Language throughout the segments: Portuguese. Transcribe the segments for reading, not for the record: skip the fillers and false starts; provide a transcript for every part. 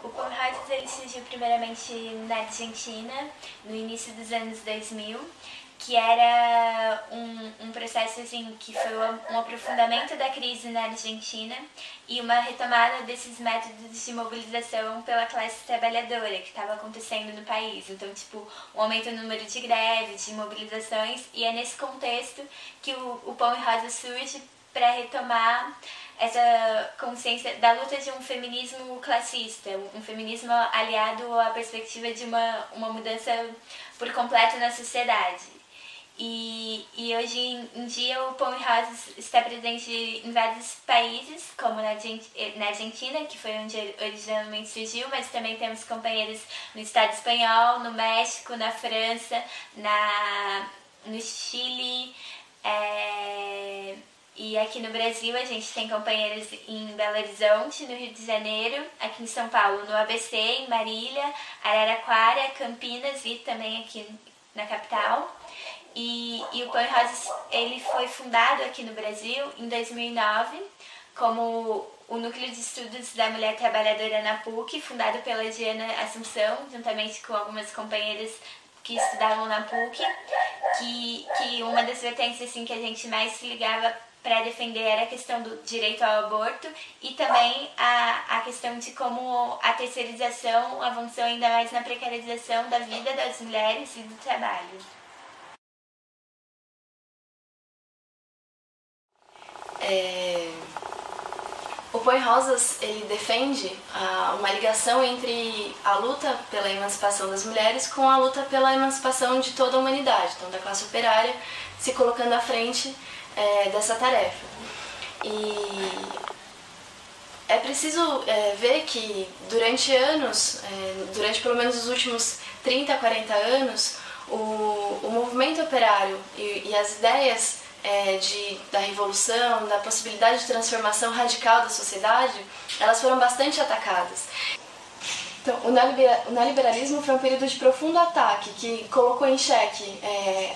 O Pão Rosas ele surgiu primeiramente na Argentina, no início dos anos 2000, que era um processo assim, que foi um aprofundamento da crise na Argentina e uma retomada desses métodos de mobilização pela classe trabalhadora que estava acontecendo no país. Então, um aumento no número de greves, de mobilizações, e é nesse contexto que o Pão e Rosa surge para retomar essa consciência da luta de um feminismo classista, um feminismo aliado à perspectiva de uma mudança por completo na sociedade. E hoje em dia o Pão e Rosas está presente em vários países, como na Argentina, que foi onde originalmente surgiu, mas também temos companheiros no Estado espanhol, no México, na França, no Chile, e aqui no Brasil a gente tem companheiros em Belo Horizonte, no Rio de Janeiro, aqui em São Paulo, no ABC, em Marília, Araraquara, Campinas e também aqui na capital. E o Pão e Rosas ele foi fundado aqui no Brasil em 2009 como o Núcleo de Estudos da Mulher Trabalhadora na PUC, fundado pela Diana Assunção, juntamente com algumas companheiras que estudavam na PUC, que uma das vertentes assim, que a gente mais se ligava para defender era a questão do direito ao aborto e também a questão de como a terceirização avançou ainda mais na precarização da vida das mulheres e do trabalho. O Pão e Rosas ele defende uma ligação entre a luta pela emancipação das mulheres com a luta pela emancipação de toda a humanidade, então da classe operária se colocando à frente dessa tarefa. E é preciso ver que durante anos, durante pelo menos os últimos 30, 40 anos, o movimento operário e as ideias da revolução, da possibilidade de transformação radical da sociedade, elas foram bastante atacadas. Então, o neoliberalismo foi um período de profundo ataque que colocou em xeque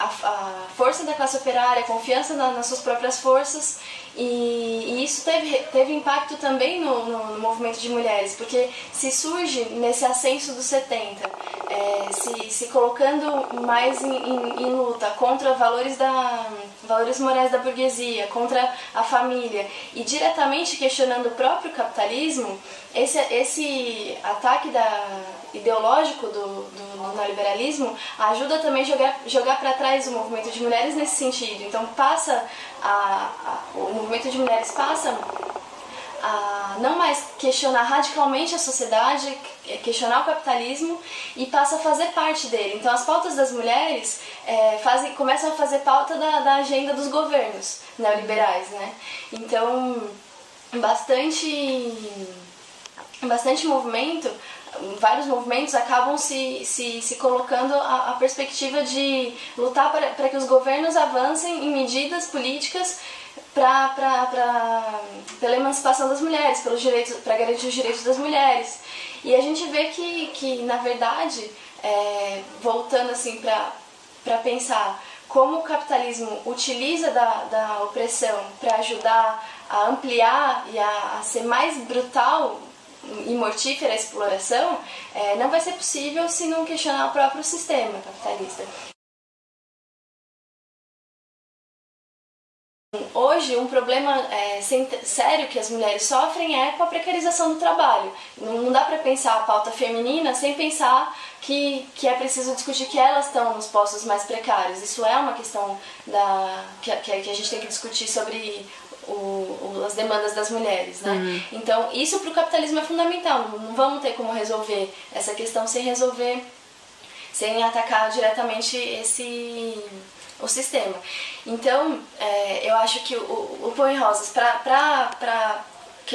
a força da classe operária, a confiança nas suas próprias forças, e isso teve impacto também no movimento de mulheres, porque se surge nesse ascenso dos 70, se colocando mais em luta contra valores morais da burguesia, contra a família, e diretamente questionando o próprio capitalismo, esse ataque ideológico do neoliberalismo ajuda também a jogar para trás o movimento de mulheres nesse sentido. Então o movimento de mulheres passa a não mais questionar radicalmente a sociedade, questionar o capitalismo, e passa a fazer parte dele. Então as pautas das mulheres começam a fazer pauta da agenda dos governos neoliberais, né? Então bastante movimento, vários movimentos acabam se colocando a perspectiva de lutar para que os governos avancem em medidas políticas pela emancipação das mulheres, para garantir os direitos das mulheres. E a gente vê que na verdade, voltando assim para pensar como o capitalismo utiliza da opressão para ajudar a ampliar e a ser mais brutal e mortífera a exploração, não vai ser possível se não questionar o próprio sistema capitalista. Hoje, um problema sério que as mulheres sofrem é com a precarização do trabalho. Não dá para pensar a pauta feminina sem pensar que é preciso discutir que elas estão nos postos mais precários. Isso é uma questão que a gente tem que discutir sobre as demandas das mulheres, né? Uhum. Então, isso para o capitalismo é fundamental. Não vamos ter como resolver essa questão sem atacar diretamente o sistema. Então, eu acho que o Pão e Rosas, para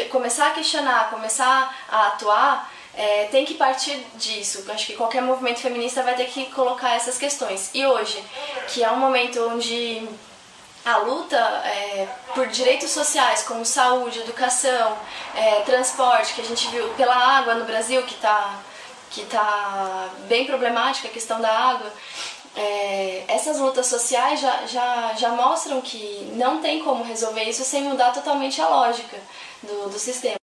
começar a questionar, começar a atuar, tem que partir disso. Eu acho que qualquer movimento feminista vai ter que colocar essas questões. E hoje, que é um momento onde a luta por direitos sociais como saúde, educação, transporte, que a gente viu pela água no Brasil, que tá bem problemática a questão da água, essas lutas sociais já mostram que não tem como resolver isso sem mudar totalmente a lógica do sistema.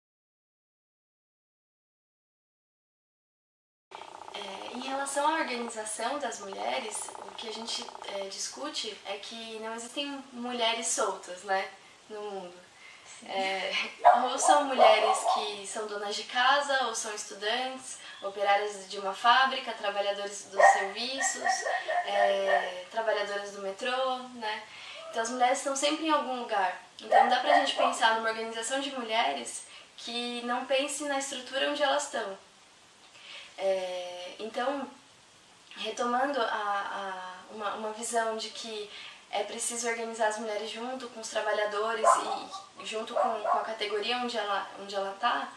relação à organização das mulheres, o que a gente discute é que não existem mulheres soltas, né, no mundo. Ou são mulheres que são donas de casa, ou são estudantes, operárias de uma fábrica, trabalhadores dos serviços, trabalhadoras do metrô, né? Então as mulheres estão sempre em algum lugar. Então não dá pra gente pensar numa organização de mulheres que não pense na estrutura onde elas estão. Então, retomando uma visão de que é preciso organizar as mulheres junto com os trabalhadores e junto com a categoria onde ela está,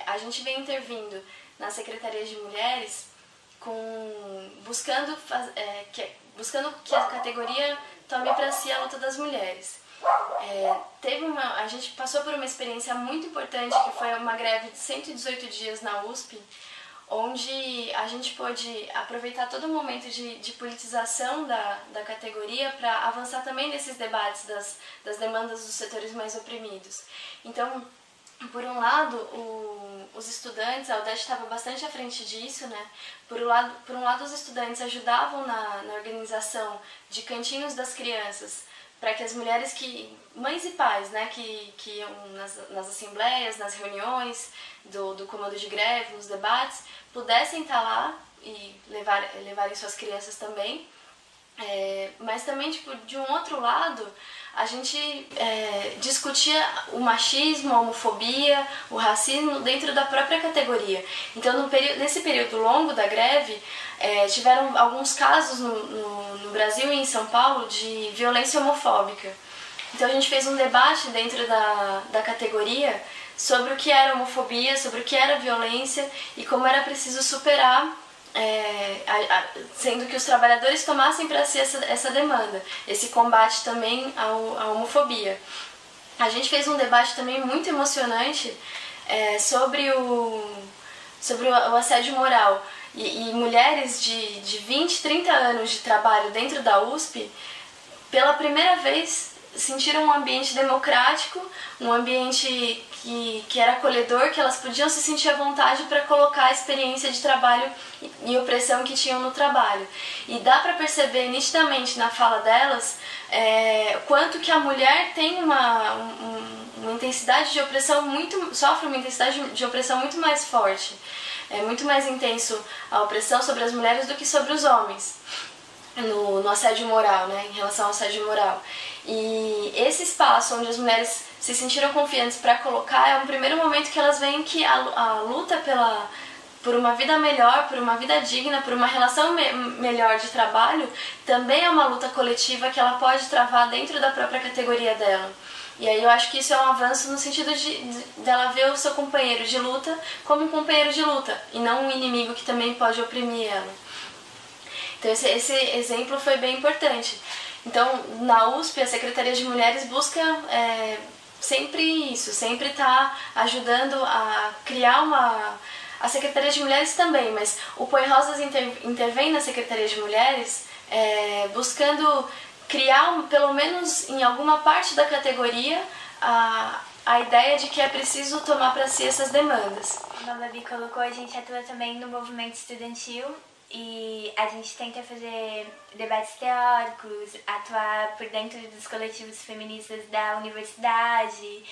a gente vem intervindo na Secretaria de Mulheres buscando que a categoria tome para si a luta das mulheres. A gente passou por uma experiência muito importante, que foi uma greve de 118 dias na USP, onde a gente pôde aproveitar todo o momento de politização da categoria para avançar também nesses debates das demandas dos setores mais oprimidos. Então, por um lado, os estudantes, a UDESC estava bastante à frente disso, né? Por um lado, os estudantes ajudavam na organização de cantinhos das crianças, para que as mulheres mães e pais, né, que iam nas assembleias, nas reuniões do comando de greve, nos debates, pudessem estar lá e levarem suas crianças também. Mas também, de um outro lado, a gente discutia o machismo, a homofobia, o racismo dentro da própria categoria. Então, nesse período longo da greve, tiveram alguns casos no Brasil e em São Paulo de violência homofóbica. Então, a gente fez um debate dentro da categoria sobre o que era homofobia, sobre o que era violência e como era preciso superar, sendo que os trabalhadores tomassem para si essa demanda, esse combate também à homofobia. A gente fez um debate também muito emocionante sobre o assédio moral. E mulheres de 20, 30 anos de trabalho dentro da USP, pela primeira vez, sentiram um ambiente democrático, um ambiente que era acolhedor, que elas podiam se sentir à vontade para colocar a experiência de trabalho e opressão que tinham no trabalho. E dá para perceber nitidamente na fala delas quanto que a mulher tem uma intensidade de opressão sofre uma intensidade de opressão muito mais forte. É muito mais intenso a opressão sobre as mulheres do que sobre os homens no assédio moral, né, em relação ao assédio moral. E esse espaço onde as mulheres se sentiram confiantes para colocar é um primeiro momento que elas veem que a luta por uma vida melhor, por uma vida digna, por uma relação melhor de trabalho, também é uma luta coletiva que ela pode travar dentro da própria categoria dela. E aí eu acho que isso é um avanço no sentido dela ver o seu companheiro de luta como um companheiro de luta e não um inimigo que também pode oprimir ela. Então esse exemplo foi bem importante. Então na USP a Secretaria de Mulheres busca sempre isso, sempre está ajudando a criar a Secretaria de Mulheres também, mas o Põe Rosas intervém na Secretaria de Mulheres buscando criar, pelo menos em alguma parte da categoria, a ideia de que é preciso tomar para si essas demandas. Como a Babi colocou, a gente atua também no movimento estudantil e a gente tenta fazer debates teóricos, atuar por dentro dos coletivos feministas da universidade,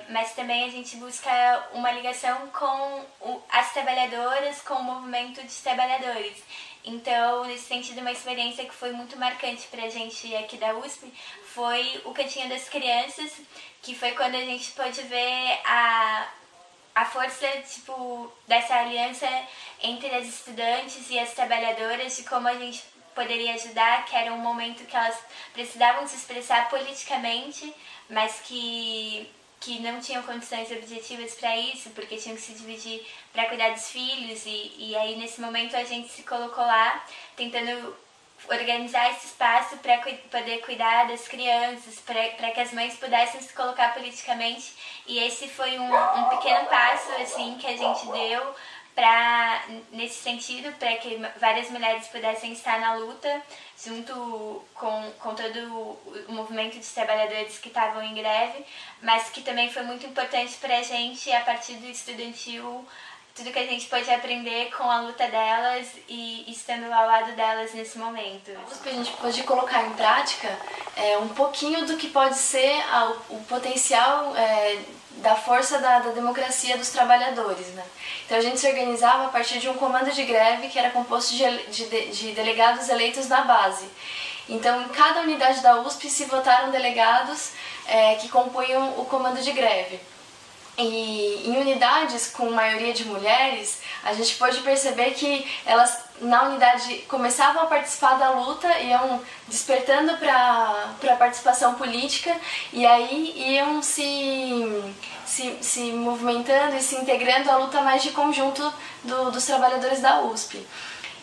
mas também a gente busca uma ligação com as trabalhadoras, com o movimento de trabalhadores. Então, nesse sentido, uma experiência que foi muito marcante pra gente aqui da USP foi o Cantinho das Crianças, que foi quando a gente pôde ver a força, dessa aliança entre as estudantes e as trabalhadoras, de como a gente poderia ajudar, que era um momento que elas precisavam se expressar politicamente, mas que não tinham condições objetivas para isso, porque tinham que se dividir para cuidar dos filhos, e aí nesse momento a gente se colocou lá, tentando organizar esse espaço para poder cuidar das crianças, para que as mães pudessem se colocar politicamente, e esse foi um pequeno passo assim que a gente deu nesse sentido, para que várias mulheres pudessem estar na luta, junto com todo o movimento de trabalhadores que estavam em greve, mas que também foi muito importante para a gente, a partir do estudantil, tudo que a gente pode aprender com a luta delas e estando ao lado delas nesse momento. A gente pode colocar em prática um pouquinho do que pode ser o potencial da força da democracia dos trabalhadores, né? Então a gente se organizava a partir de um comando de greve que era composto de delegados eleitos na base. Então em cada unidade da USP se votaram delegados que compunham o comando de greve. E em unidades com maioria de mulheres, a gente pôde perceber que elas na unidade começavam a participar da luta, iam despertando para a participação política e aí iam se movimentando e se integrando à luta mais de conjunto dos trabalhadores da USP.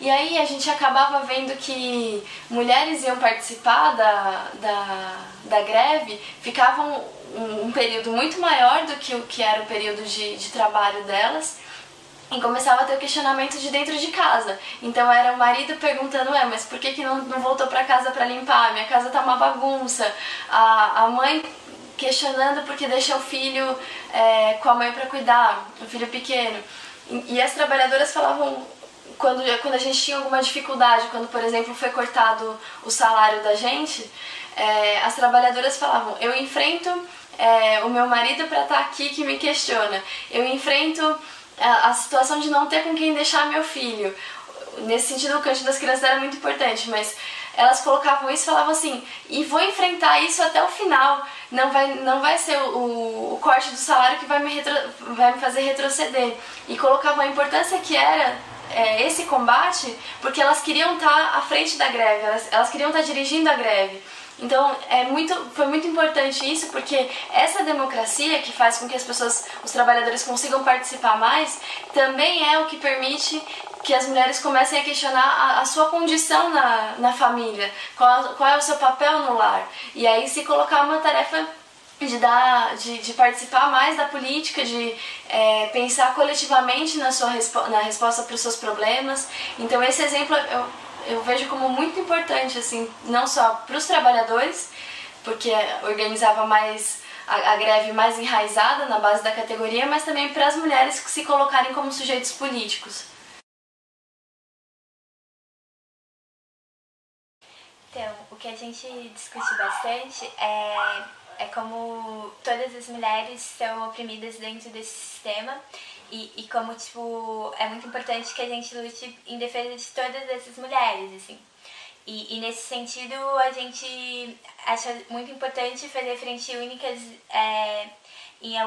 E aí a gente acabava vendo que mulheres iam participar da greve, ficavam um período muito maior do que o que era o período de trabalho delas e começava a ter o questionamento de dentro de casa. Então era o marido perguntando, mas por que não voltou para casa para limpar? Minha casa tá uma bagunça. A mãe questionando porque deixa o filho com a mãe para cuidar, o filho pequeno. E as trabalhadoras falavam, quando a gente tinha alguma dificuldade, quando por exemplo foi cortado o salário da gente, as trabalhadoras falavam, eu enfrento o meu marido para estar aqui que me questiona, eu enfrento a situação de não ter com quem deixar meu filho. Nesse sentido o Canto das Crianças era muito importante, mas elas colocavam isso e falavam assim, e vou enfrentar isso até o final, não vai ser o corte do salário que vai me fazer retroceder. E colocavam a importância que era esse combate, porque elas queriam estar à frente da greve, elas queriam estar dirigindo a greve. Então foi muito importante isso, porque essa democracia que faz com que os trabalhadores consigam participar mais, também é o que permite que as mulheres comecem a questionar a sua condição na família, qual é o seu papel no lar. E aí se colocar uma tarefa de participar mais da política, de pensar coletivamente na resposta para os seus problemas. Então esse exemplo eu vejo como muito importante, assim, não só para os trabalhadores, porque organizava mais a greve mais enraizada na base da categoria, mas também para as mulheres que se colocarem como sujeitos políticos. Então, o que a gente discute bastante é como todas as mulheres são oprimidas dentro desse sistema e como, tipo, é muito importante que a gente lute em defesa de todas essas mulheres, assim. E nesse sentido, a gente acha muito importante fazer frente únicas em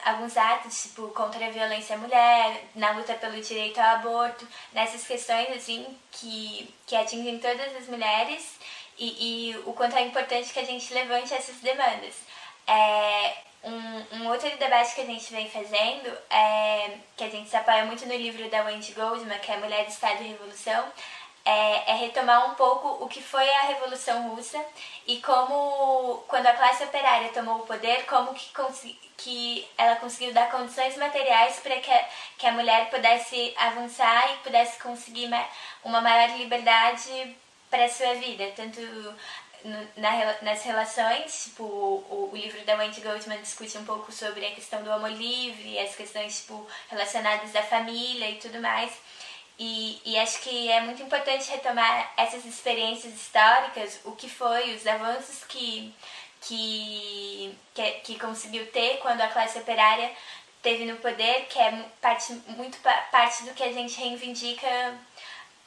alguns atos, tipo, contra a violência à mulher, na luta pelo direito ao aborto, nessas questões, assim, que atingem todas as mulheres e o quanto é importante que a gente levante essas demandas. Um outro debate que a gente vem fazendo, que a gente se apoia muito no livro da Wendy Goldman, que é Mulher, Estado e Revolução, é retomar um pouco o que foi a Revolução Russa e como, quando a classe operária tomou o poder, como que ela conseguiu dar condições materiais para que a mulher pudesse avançar e pudesse conseguir uma maior liberdade para a sua vida, tanto nas relações, tipo, o livro da Wendy Goldman discute um pouco sobre a questão do amor livre, as questões, tipo, relacionadas à família e tudo mais. E acho que é muito importante retomar essas experiências históricas, o que foi, os avanços que conseguiu ter quando a classe operária teve no poder, que é muito parte do que a gente reivindica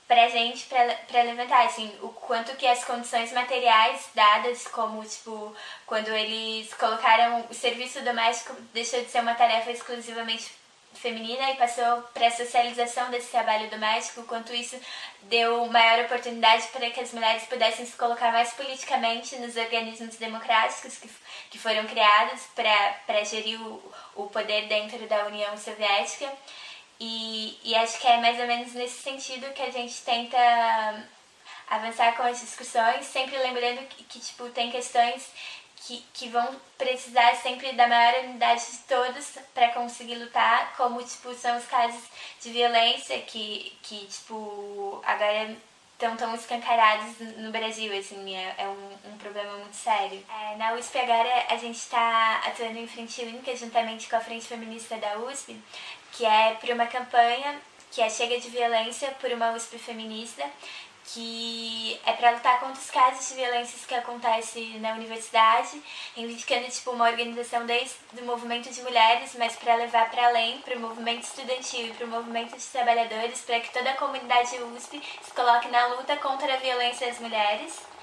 pra gente, pra levantar, assim, o quanto que as condições materiais dadas, como, tipo, quando eles colocaram o serviço doméstico, deixou de ser uma tarefa exclusivamente feminina e passou para a socialização desse trabalho doméstico, quanto isso deu maior oportunidade para que as mulheres pudessem se colocar mais politicamente nos organismos democráticos que foram criados para gerir o poder dentro da União Soviética. E acho que é mais ou menos nesse sentido que a gente tenta avançar com as discussões, sempre lembrando que tipo, tem questões que vão precisar sempre da maior unidade de todos para conseguir lutar, como tipo, são os casos de violência que tipo, agora estão tão escancarados no Brasil, assim, é um problema muito sério. Na USP agora a gente está atuando em Frente Única, juntamente com a Frente Feminista da USP, que é por uma campanha que é Chega de Violência por uma USP Feminista, que é para lutar contra os casos de violências que acontecem na universidade, reivindicando tipo, uma organização desde o movimento de mulheres, mas para levar para além, para o movimento estudantil e para o movimento de trabalhadores, para que toda a comunidade USP se coloque na luta contra a violência às mulheres.